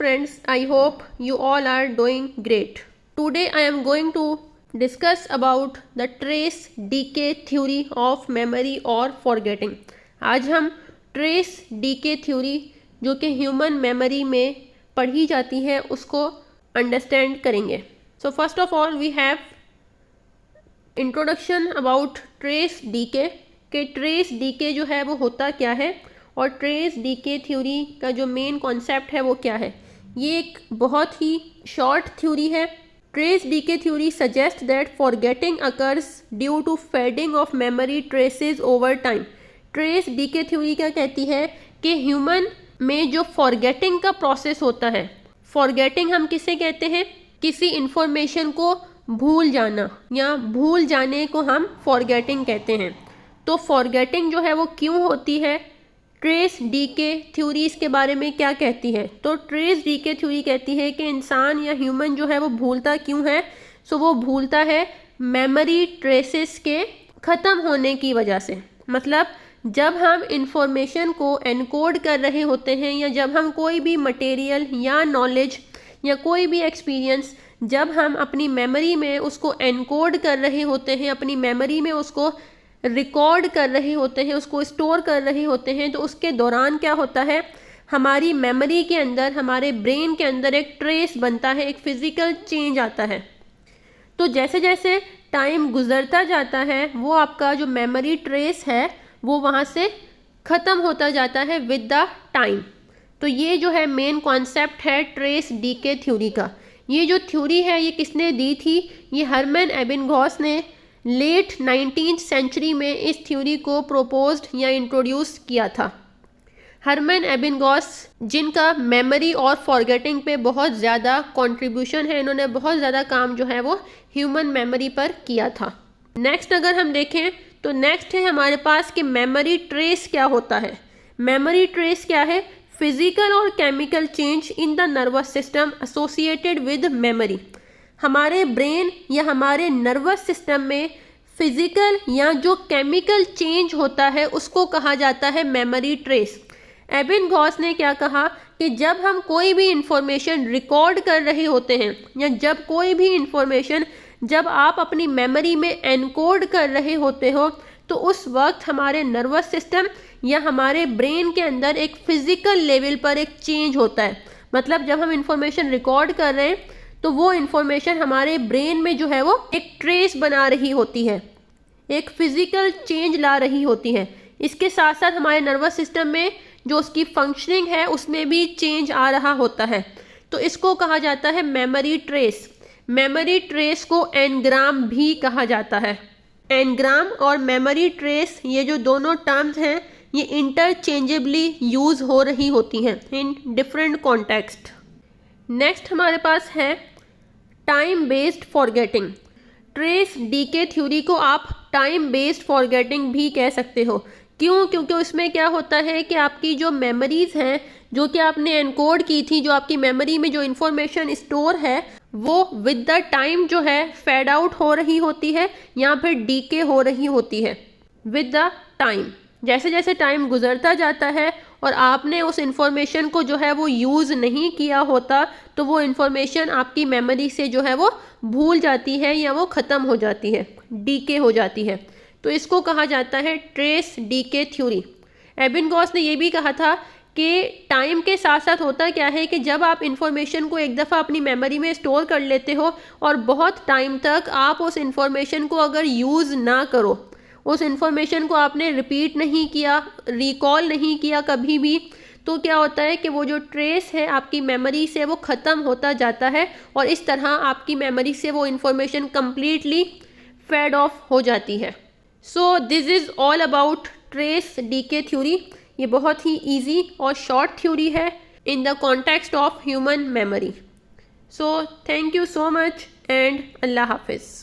friends, I hope you all are doing great. Today I am going to discuss about the trace decay theory of memory or forgetting. आज हम trace decay theory जो कि human memory में पढ़ी जाती है उसको understand करेंगे. So first of all we have introduction about trace decay कि trace decay जो है वो होता क्या है और ट्रेस डीके थ्योरी का जो मेन कॉन्सेप्ट है वो क्या है. ये एक बहुत ही शॉर्ट थ्योरी है. Trace decay theory suggest that forgetting occurs due to fading of memory traces over time. Trace decay theory क्या कहती है कि ह्यूमन में जो फॉरगेटिंग का प्रोसेस होता है, फॉरगेटिंग हम किसे कहते हैं, किसी इंफॉर्मेशन को भूल जाना या भूल जाने को हम फॉरगेटिंग कहते हैं. तो फॉरगेटिंग जो है वो क्यों होती है, ट्रेस डीके थ्योरी इसके बारे में क्या कहती है. तो ट्रेस डीके थ्योरी कहती है कि इंसान या ह्यूमन जो है वो भूलता क्यों है. सो वो भूलता है मेमोरी ट्रेसेस के ख़त्म होने की वजह से. मतलब जब हम इंफॉर्मेशन को एनकोड कर रहे होते हैं या जब हम कोई भी मटेरियल या नॉलेज या कोई भी एक्सपीरियंस जब हम अपनी मेमोरी में उसको एनकोड कर रहे होते हैं, अपनी मेमोरी में उसको रिकॉर्ड कर रहे होते हैं, उसको स्टोर कर रहे होते हैं, तो उसके दौरान क्या होता है, हमारी मेमोरी के अंदर, हमारे ब्रेन के अंदर एक ट्रेस बनता है, एक फिज़िकल चेंज आता है. तो जैसे जैसे टाइम गुजरता जाता है वो आपका जो मेमोरी ट्रेस है वो वहाँ से ख़त्म होता जाता है विद द टाइम. तो ये जो है मेन कॉन्सेप्ट है ट्रेस डीके थ्योरी का. ये जो थ्योरी है ये किसने दी थी, ये हरमन एबिंगहॉस ने लेट 19th सेंचुरी में इस थ्योरी को प्रोपोज्ड या इंट्रोड्यूस किया था. हरमन एबिंगहॉस जिनका मेमोरी और फॉरगेटिंग पे बहुत ज़्यादा कंट्रीब्यूशन है, इन्होंने बहुत ज़्यादा काम जो है वो ह्यूमन मेमोरी पर किया था. नेक्स्ट अगर हम देखें तो नेक्स्ट है हमारे पास कि मेमोरी ट्रेस क्या होता है. मेमोरी ट्रेस क्या है, फिजिकल और chemical change in the nervous system associated with memory. हमारे ब्रेन या हमारे नर्वस सिस्टम में फिजिकल या जो केमिकल चेंज होता है उसको कहा जाता है मेमोरी ट्रेस. एबिंगहॉस ने क्या कहा कि जब हम कोई भी इंफॉर्मेशन रिकॉर्ड कर रहे होते हैं या जब कोई भी इंफॉर्मेशन जब आप अपनी मेमोरी में एनकोड कर रहे होते हो तो उस वक्त हमारे नर्वस सिस्टम या हमारे ब्रेन के अंदर एक फिजिकल लेवल पर एक चेंज होता है. मतलब जब हम इंफॉर्मेशन रिकॉर्ड कर रहे हैं तो वो इन्फॉर्मेशन हमारे ब्रेन में जो है वो एक ट्रेस बना रही होती है, एक फिजिकल चेंज ला रही होती है. इसके साथ साथ हमारे नर्वस सिस्टम में जो उसकी फंक्शनिंग है उसमें भी चेंज आ रहा होता है. तो इसको कहा जाता है मेमोरी ट्रेस. मेमोरी ट्रेस को एनग्राम भी कहा जाता है. एनग्राम और मेमोरी ट्रेस ये जो दोनों टर्म्स हैं ये इंटरचेंजेबली यूज़ हो रही होती हैं इन डिफरेंट कॉन्टेक्स्ट. नेक्स्ट हमारे पास है time based forgetting. Trace decay theory को आप टाइम बेस्ड फॉरगेटिंग भी कह सकते हो. क्यों, क्योंकि उसमें क्या होता है कि आपकी जो मेमोरीज़ हैं जो कि आपने एनकोड की थी, जो आपकी मेमोरी में जो इन्फॉर्मेशन स्टोर है वो विद द टाइम जो है फेड आउट हो रही होती है या फिर डीके हो रही होती है विद द टाइम. जैसे जैसे टाइम गुजरता जाता है और आपने उस इंफॉर्मेशन को जो है वो यूज़ नहीं किया होता तो वो इंफॉर्मेशन आपकी मेमोरी से जो है वो भूल जाती है या वो ख़त्म हो जाती है, डीके हो जाती है. तो इसको कहा जाता है ट्रेस डीके थ्योरी. एबिंगहॉस ने ये भी कहा था कि टाइम के साथ साथ होता क्या है कि जब आप इंफॉर्मेशन को एक दफ़ा अपनी मेमोरी में स्टोर कर लेते हो और बहुत टाइम तक आप उस इंफॉर्मेशन को अगर यूज़ ना करो, उस इंफॉर्मेशन को आपने रिपीट नहीं किया, रिकॉल नहीं किया कभी भी, तो क्या होता है कि वो जो ट्रेस है आपकी मेमोरी से वो ख़त्म होता जाता है और इस तरह आपकी मेमोरी से वो इंफॉर्मेशन कम्प्लीटली फेड ऑफ हो जाती है. So this is all about trace decay theory. ये बहुत ही ईजी और शॉर्ट थ्योरी है in the context of human memory. So thank you so much and अल्लाह हाफिज़.